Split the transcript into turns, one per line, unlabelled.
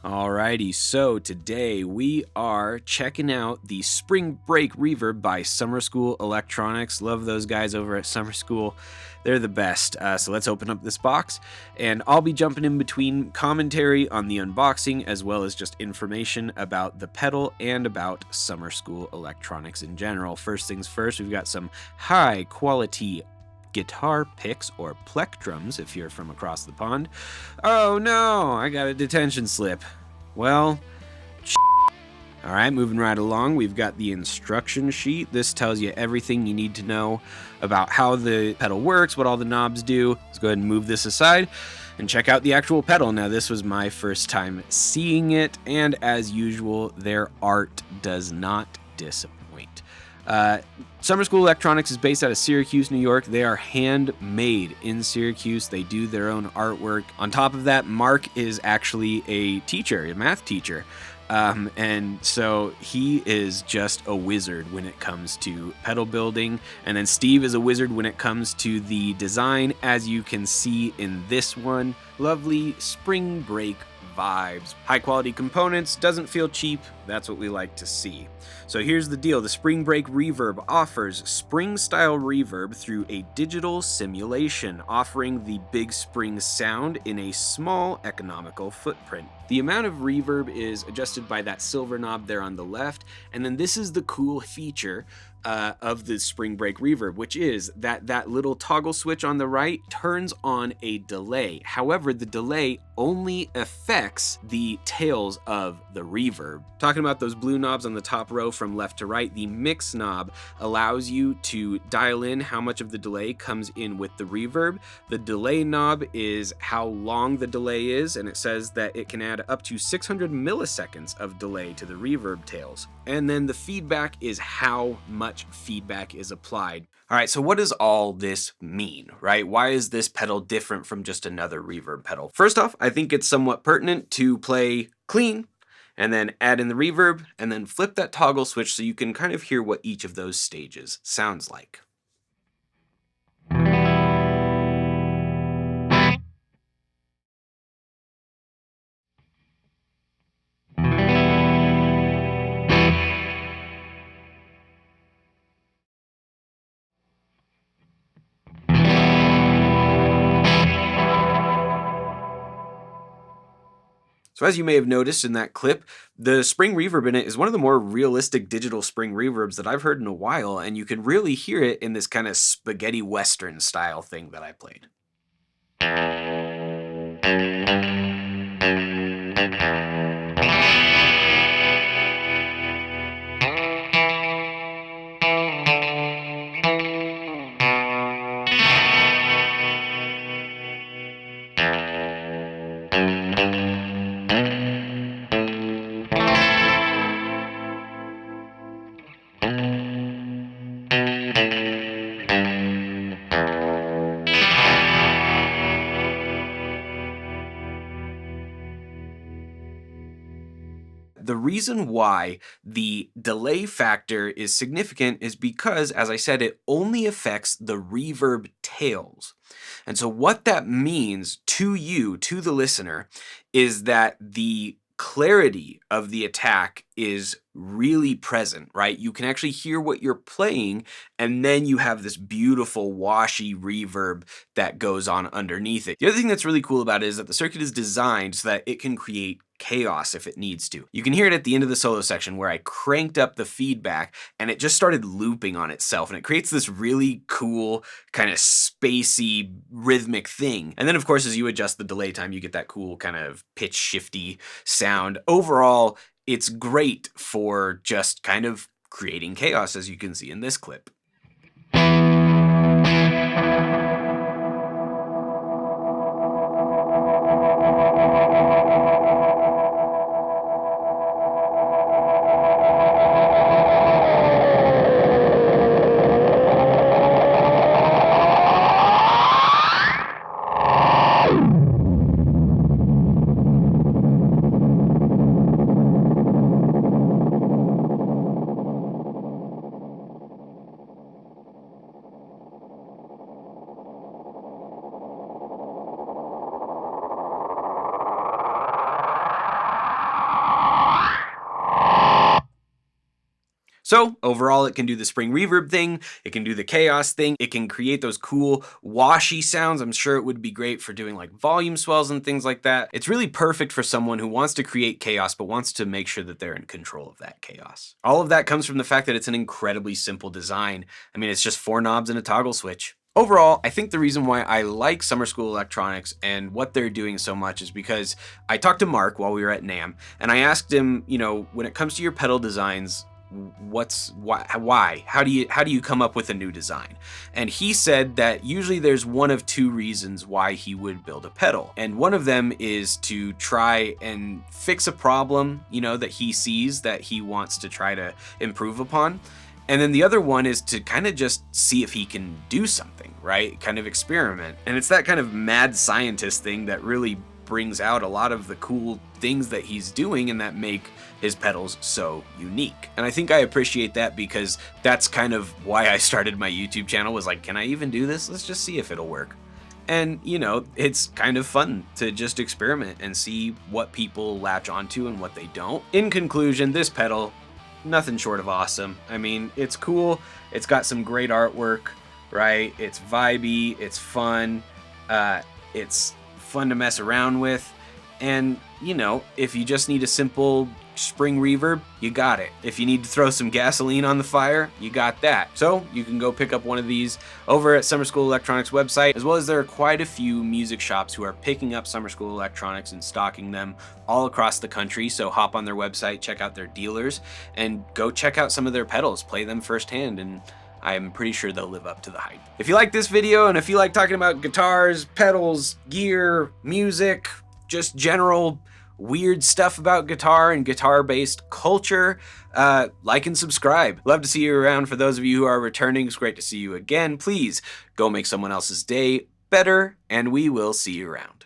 Alrighty, so today we are checking out the Spring Break Reverb by Summer School Electronics. Love those guys over at Summer School. They're the best. So let's open up this box, and I'll be jumping in between commentary on the unboxing as well as just information about the pedal and about Summer School Electronics in general. First things first, we've got some high quality guitar picks or plectrums if you're from across the pond. Oh no, I got a detention slip. Well, all right, moving right along, we've got the instruction sheet. This tells you everything you need to know about how the pedal works, what all the knobs do. Let's go ahead and move this aside and check out the actual pedal. Now, this was my first time seeing it, and as usual, their art does not disappoint. Summer School Electronics is based out of Syracuse, New York. They are handmade in Syracuse. They do their own artwork. On top of that, Mark is actually a teacher, a math teacher. And so he is just a wizard when it comes to pedal building. And then Steve is a wizard when it comes to the design, as you can see in this one. Lovely spring break vibes. High quality components, doesn't feel cheap. That's what we like to see. So here's the deal. The Spring Break Reverb offers spring-style reverb through a digital simulation, offering the big spring sound in a small, economical footprint. The amount of reverb is adjusted by that silver knob there on the left, and then this is the cool feature of the Spring Break Reverb, which is that little toggle switch on the right turns on a delay. However, the delay only affects the tails of the reverb. Talking about those blue knobs on the top row from left to right, the mix knob allows you to dial in how much of the delay comes in with the reverb. The delay knob is how long the delay is, and it says that it can add up to 600 milliseconds of delay to the reverb tails. And then the feedback is how much feedback is applied. All right, so what does all this mean, right? Why is this pedal different from just another reverb pedal? First off, I think it's somewhat pertinent to play clean and then add in the reverb and then flip that toggle switch so you can kind of hear what each of those stages sounds like. So as you may have noticed in that clip, the spring reverb in it is one of the more realistic digital spring reverbs that I've heard in a while, and you can really hear it in this kind of spaghetti western style thing that I played. The reason why the delay factor is significant is because, as I said, it only affects the reverb tails. And so what that means to you, to the listener, is that the clarity of the attack is really present, right? You can actually hear what you're playing, and then you have this beautiful washy reverb that goes on underneath it. The other thing that's really cool about it is that the circuit is designed so that it can create chaos if it needs to. You can hear it at the end of the solo section where I cranked up the feedback and it just started looping on itself, and it creates this really cool kind of spacey rhythmic thing. And then of course, as you adjust the delay time, you get that cool kind of pitch shifty sound. Overall, it's great for just kind of creating chaos, as you can see in this clip. So overall, it can do the Spring Reverb thing, it can do the chaos thing, it can create those cool washy sounds. I'm sure it would be great for doing like volume swells and things like that. It's really perfect for someone who wants to create chaos but wants to make sure that they're in control of that chaos. All of that comes from the fact that it's an incredibly simple design. I mean, it's just 4 knobs and a toggle switch. Overall, I think the reason why I like Summer School Electronics and what they're doing so much is because I talked to Mark while we were at NAMM, and I asked him, you know, when it comes to your pedal designs, why how do you come up with a new design? And he said that usually there's one of 2 reasons why he would build a pedal, and one of them is to try and fix a problem, you know, that he sees that he wants to try to improve upon. And then the other one is to kind of just see if he can do something, right? Kind of experiment. And it's that kind of mad scientist thing that really brings out a lot of the cool things that he's doing and that make his pedals so unique. And I think I appreciate that because that's kind of why I started my YouTube channel, was like, can I even do this? Let's just see if it'll work. And, you know, it's kind of fun to just experiment and see what people latch onto and what they don't. In conclusion, this pedal, nothing short of awesome. I mean, it's cool. It's got some great artwork, right? It's vibey. It's fun. It's fun to mess around with. And, you know, if you just need a simple Spring Reverb, you got it. If you need to throw some gasoline on the fire, you got that. So you can go pick up one of these over at Summer School Electronics website, as well as there are quite a few music shops who are picking up Summer School Electronics and stocking them all across the country. So hop on their website, check out their dealers, and go check out some of their pedals, play them firsthand, and I'm pretty sure they'll live up to the hype. If you like this video, and if you like talking about guitars, pedals, gear, music, just general weird stuff about guitar and guitar-based culture, like and subscribe. Love to see you around. For those of you who are returning, it's great to see you again. Please go make someone else's day better, and we will see you around.